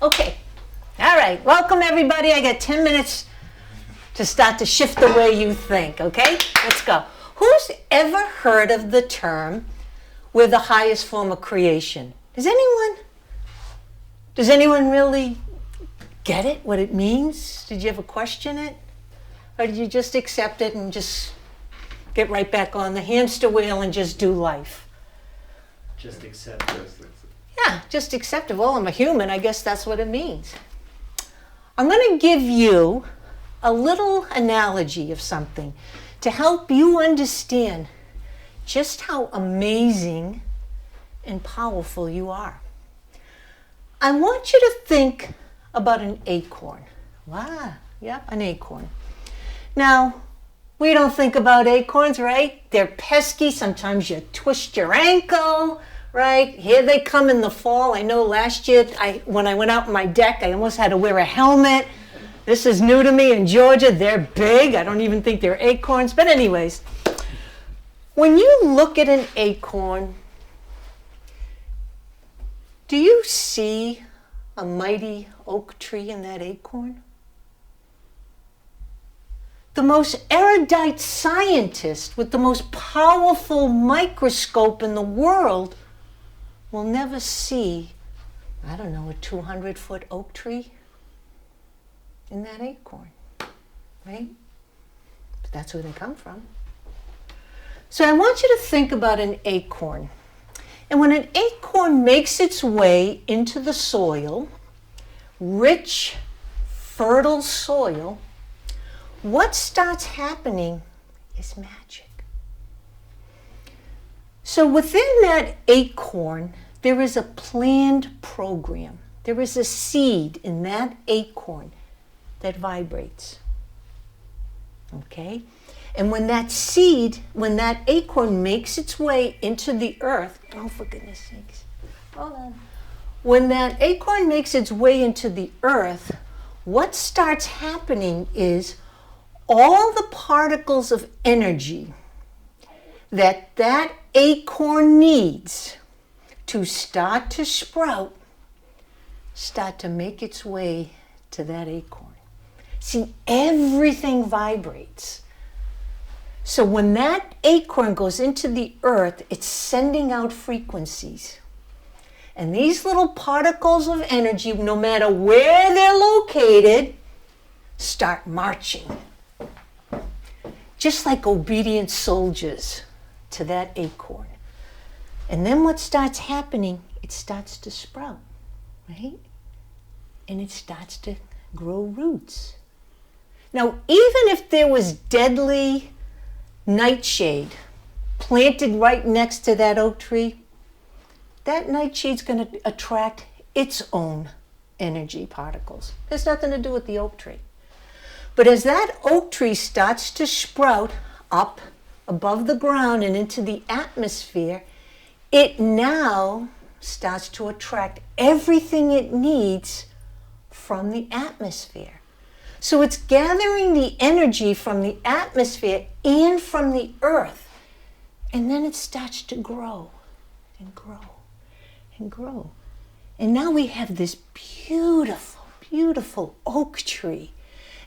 Okay. All right. Welcome, everybody. I got 10 minutes to start to shift the way you think, okay? Let's go. Who's ever heard of the term, we're the highest form of creation? Does anyone really get it, what it means? Did you ever question it? Or did you just accept it and just get right back on the hamster wheel and just do life? Just accept it. Yeah, just accept it. Well, I'm a human. I guess that's what it means. I'm going to give you a little analogy of something to help you understand just how amazing and powerful you are. I want you to think about an acorn. Wow, yep, an acorn. Now, we don't think about acorns, right? They're pesky. Sometimes you twist your ankle, right? Here they come in the fall. I know last year when I went out on my deck, I almost had to wear a helmet. This is new to me in Georgia. They're big. I don't even think they're acorns. But anyways, when you look at an acorn, do you see a mighty oak tree in that acorn? The most erudite scientist with the most powerful microscope in the world will never see, I don't know, a 200-foot oak tree in that acorn, right? But that's where they come from. So I want you to think about an acorn. And when an acorn makes its way into the soil, rich, fertile soil, what starts happening is magic. So within that acorn, there is a planned program. There is a seed in that acorn that vibrates. Okay? And when that acorn makes its way into the earth, oh, for goodness sakes, hold on. When that acorn makes its way into the earth, what starts happening is all the particles of energy that acorn needs to start to sprout, start to make its way to that acorn. See, everything vibrates. So when that acorn goes into the earth, it's sending out frequencies. And these little particles of energy, no matter where they're located, start marching. Just like obedient soldiers to that acorn. And then what starts happening, it starts to sprout, right? And it starts to grow roots. Now, even if there was deadly nightshade planted right next to that oak tree, that nightshade's going to attract its own energy particles. There's nothing to do with the oak tree. But as that oak tree starts to sprout up above the ground and into the atmosphere, it now starts to attract everything it needs from the atmosphere. So it's gathering the energy from the atmosphere and from the earth. And then it starts to grow and grow and grow. And now we have this beautiful, beautiful oak tree.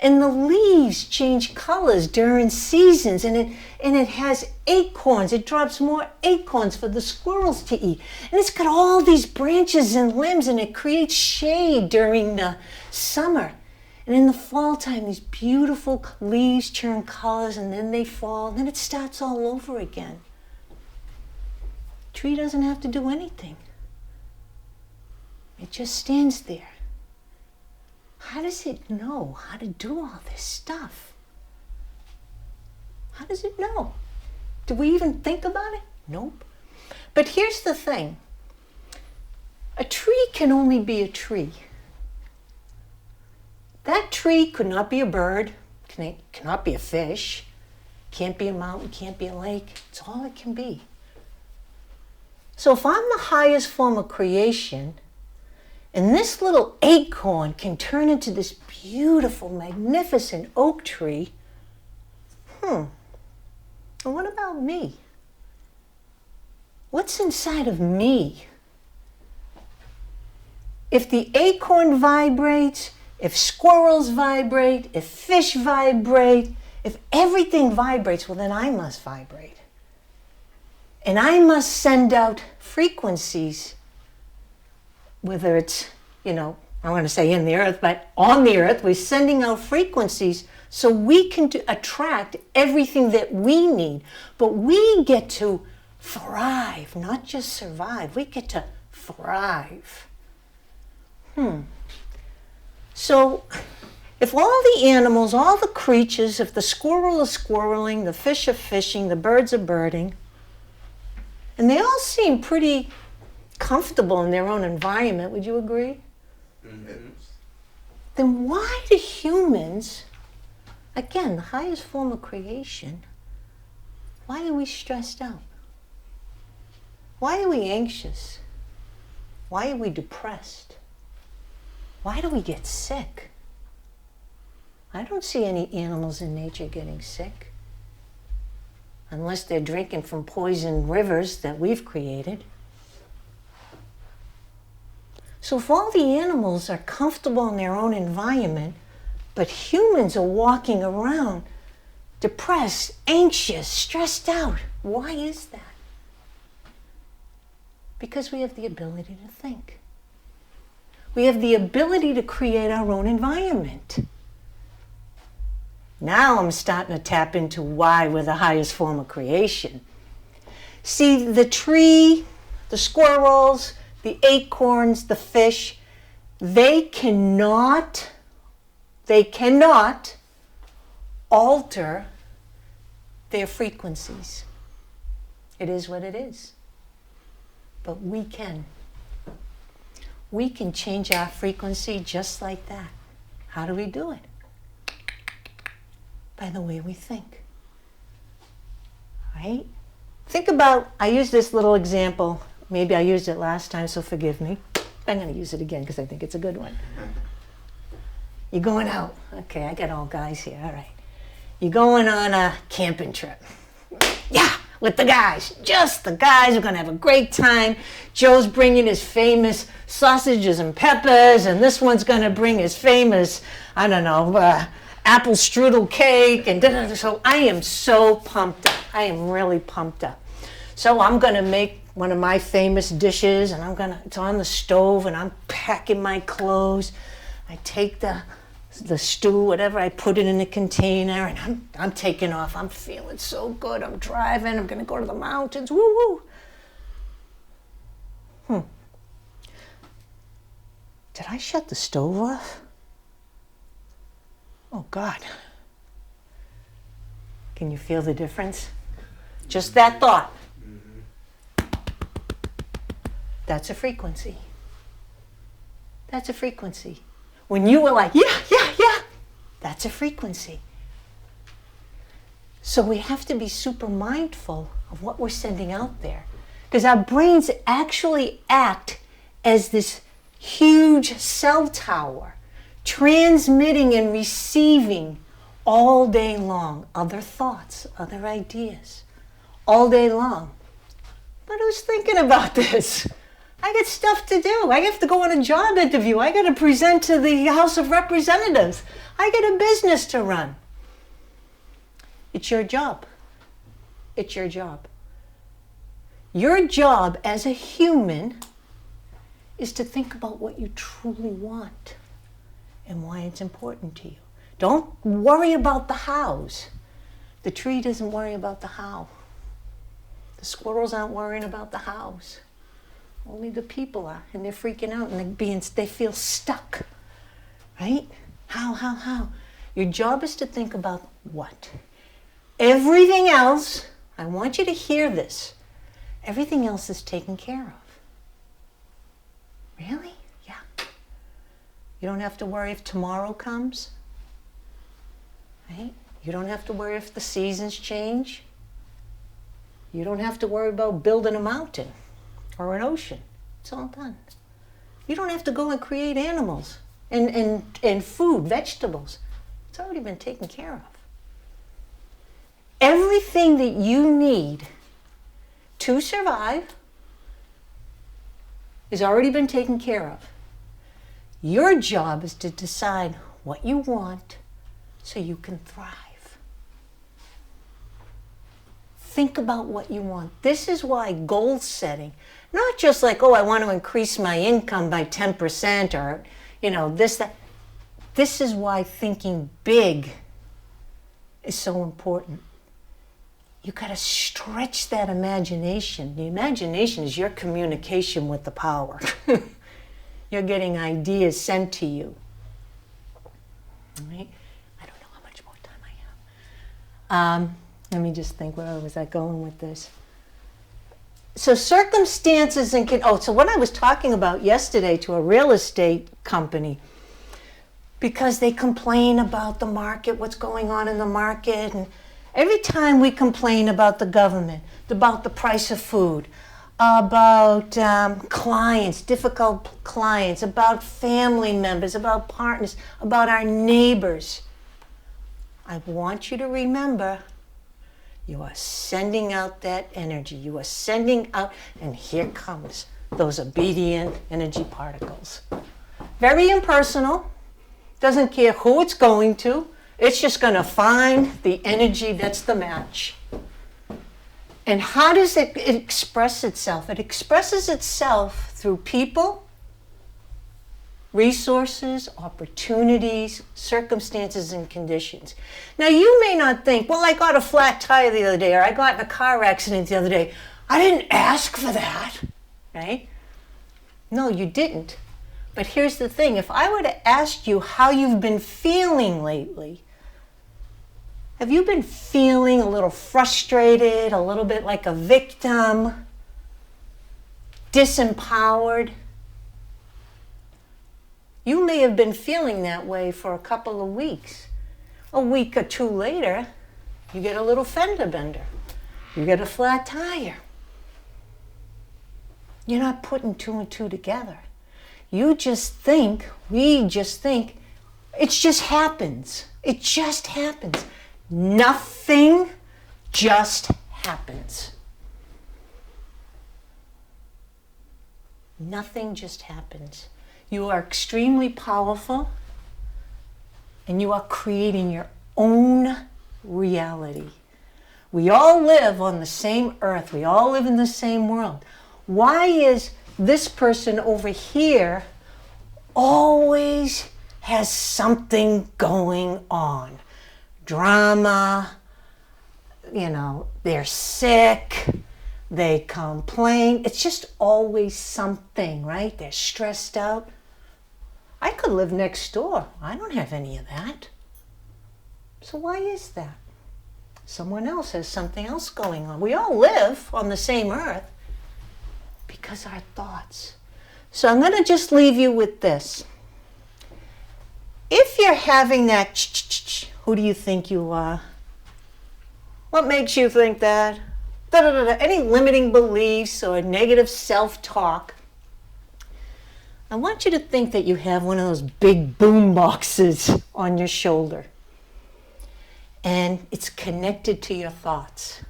And the leaves change colors during seasons, and it has acorns. It drops more acorns for the squirrels to eat. And it's got all these branches and limbs, and it creates shade during the summer. And in the fall time, these beautiful leaves turn colors, and then they fall, and then it starts all over again. The tree doesn't have to do anything. It just stands there. How does it know how to do all this stuff? How does it know? Do we even think about it? Nope. But here's the thing. A tree can only be a tree. That tree could not be a bird, cannot be a fish, can't be a mountain, can't be a lake. It's all it can be. So if I'm the highest form of creation, and this little acorn can turn into this beautiful, magnificent oak tree, and what about me? What's inside of me? if the acorn vibrates, if squirrels vibrate, if fish vibrate, if everything vibrates, well, then I must vibrate. And I must send out frequencies, whether it's, I want to say in the earth, but on the earth, we're sending out frequencies so we can attract everything that we need. But we get to thrive, not just survive. We get to thrive. So if all the animals, all the creatures, if the squirrel is squirreling, the fish are fishing, the birds are birding, and they all seem pretty comfortable in their own environment, would you agree? Mm-hmm. Then why do humans, again, the highest form of creation, why are we stressed out? Why are we anxious? Why are we depressed? Why do we get sick? I don't see any animals in nature getting sick, unless they're drinking from poisoned rivers that we've created. So if all the animals are comfortable in their own environment, but humans are walking around depressed, anxious, stressed out, why is that? Because we have the ability to think. We have the ability to create our own environment. Now I'm starting to tap into why we're the highest form of creation. See, the tree, the squirrels, the acorns, the fish, they cannot alter their frequencies. It is what it is. But we can. We can change our frequency just like that. How do we do it? By the way we think. Right? Think about, I used this little example. Maybe I used it last time, so forgive me. I'm going to use it again because I think it's a good one. You're going out. Okay, I got all guys here. All right. You're going on a camping trip. Yeah, with the guys. Just the guys. We're going to have a great time. Joe's bringing his famous sausages and peppers, and this one's going to bring his famous, apple strudel cake. And so I am so pumped up. I am really pumped up. So I'm going to make one of my famous dishes, and it's on the stove, and I'm packing my clothes. I take the stew, whatever, I put it in a container, and I'm taking off. I'm feeling so good. I'm driving. I'm going to go to the mountains. Woo woo. Did I shut the stove off? Oh, God. Can you feel the difference? Just that thought. That's a frequency. That's a frequency. When you were like, yeah, that's a frequency. So we have to be super mindful of what we're sending out there. Because our brains actually act as this huge cell tower, transmitting and receiving all day long other thoughts, other ideas, all day long. But who's thinking about this? I got stuff to do. I have to go on a job interview. I got to present to the House of Representatives. I got a business to run. It's your job. It's your job. Your job as a human is to think about what you truly want and why it's important to you. Don't worry about the hows. The tree doesn't worry about the how. The squirrels aren't worrying about the hows. Only the people are, and they're freaking out, and they feel stuck, right? How? Your job is to think about what. Everything else, I want you to hear this, everything else is taken care of. Really? Yeah. You don't have to worry if tomorrow comes, right? You don't have to worry if the seasons change. You don't have to worry about building a mountain or an ocean. It's all done. You don't have to go and create animals and food, vegetables. It's already been taken care of. Everything that you need to survive has already been taken care of. Your job is to decide what you want so you can thrive. Think about what you want. This is why goal setting, not just like, oh, I want to increase my income by 10% or, this, that. This is why thinking big is so important. You got to stretch that imagination. The imagination is your communication with the power. You're getting ideas sent to you. All right? I don't know how much more time I have. Let me just think, where was I going with this? So circumstances and so what I was talking about yesterday to a real estate company, because they complain about the market, what's going on in the market, and every time we complain about the government, about the price of food, about clients, difficult clients, about family members, about partners, about our neighbors, I want you to remember, you are sending out that energy. You are sending out, and here comes those obedient energy particles. Very impersonal. Doesn't care who it's going to. It's just going to find the energy that's the match. And how does it express itself? It expresses itself through people, resources, opportunities, circumstances, and conditions. Now, you may not think, well, I got a flat tire the other day, or I got in a car accident the other day. I didn't ask for that, right? No, you didn't. But here's the thing. If I were to ask you how you've been feeling lately, have you been feeling a little frustrated, a little bit like a victim, disempowered? You may have been feeling that way for a couple of weeks. A week or two later, you get a little fender bender. You get a flat tire. You're not putting two and two together. We just think, it just happens. It just happens. Nothing just happens. Nothing just happens. You are extremely powerful, and you are creating your own reality. We all live on the same earth. We all live in the same world. Why is this person over here always has something going on? Drama, they're sick, they complain. It's just always something, right? They're stressed out. I could live next door. I don't have any of that. So why is that? Someone else has something else going on. We all live on the same earth because our thoughts. So I'm going to just leave you with this. If you're having that who do you think you are? What makes you think that? Any limiting beliefs or negative self-talk, I want you to think that you have one of those big boom boxes on your shoulder. And it's connected to your thoughts.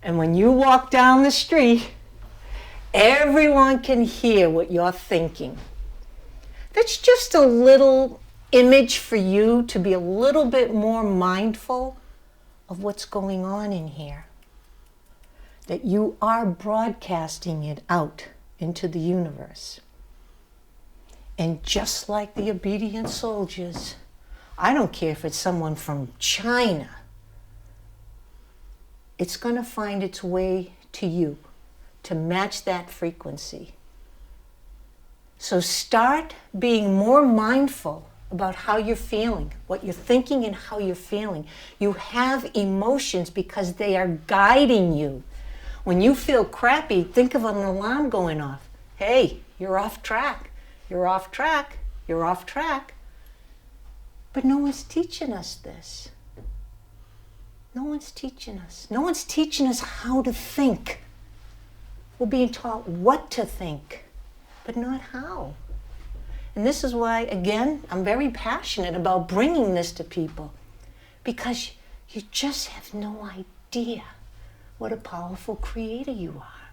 And when you walk down the street, everyone can hear what you're thinking. That's just a little image for you to be a little bit more mindful of what's going on in here. That you are broadcasting it out into the universe. And just like the obedient soldiers, I don't care if it's someone from China, it's going to find its way to you to match that frequency. So start being more mindful about how you're feeling, what you're thinking and how you're feeling. You have emotions because they are guiding you. When you feel crappy, think of an alarm going off. Hey, you're off track. You're off track. You're off track. But no one's teaching us this. No one's teaching us. No one's teaching us how to think. We're being taught what to think, but not how. And this is why, again, I'm very passionate about bringing this to people, because you just have no idea what a powerful creator you are.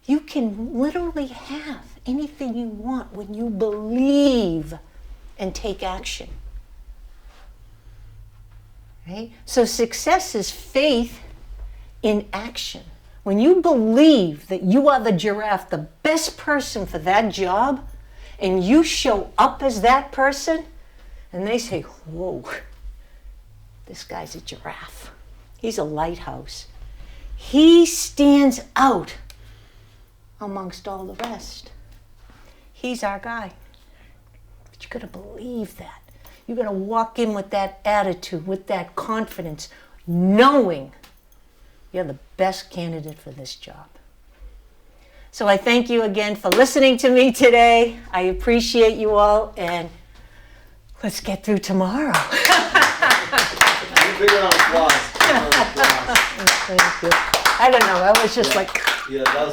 You can literally have anything you want when you believe and take action. Right? So success is faith in action. When you believe that you are the giraffe, the best person for that job, and you show up as that person, and they say, whoa, this guy's a giraffe. He's a lighthouse. He stands out amongst all the rest. He's our guy. But you gotta believe that. You gotta walk in with that attitude, with that confidence, knowing you're the best candidate for this job. So I thank you again for listening to me today. I appreciate you all, and let's get through tomorrow. Big round of applause. Thank you. I don't know, I was just like... Yeah, that was